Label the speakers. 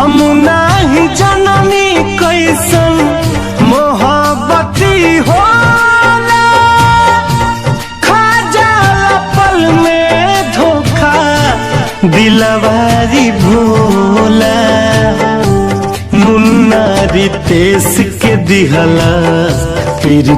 Speaker 1: हम नाही जननी कैसन मोहब्बती होला, खा जाला पल में धोखा दिलवारी भोला। मुन्ना रितेश के दिहला फिर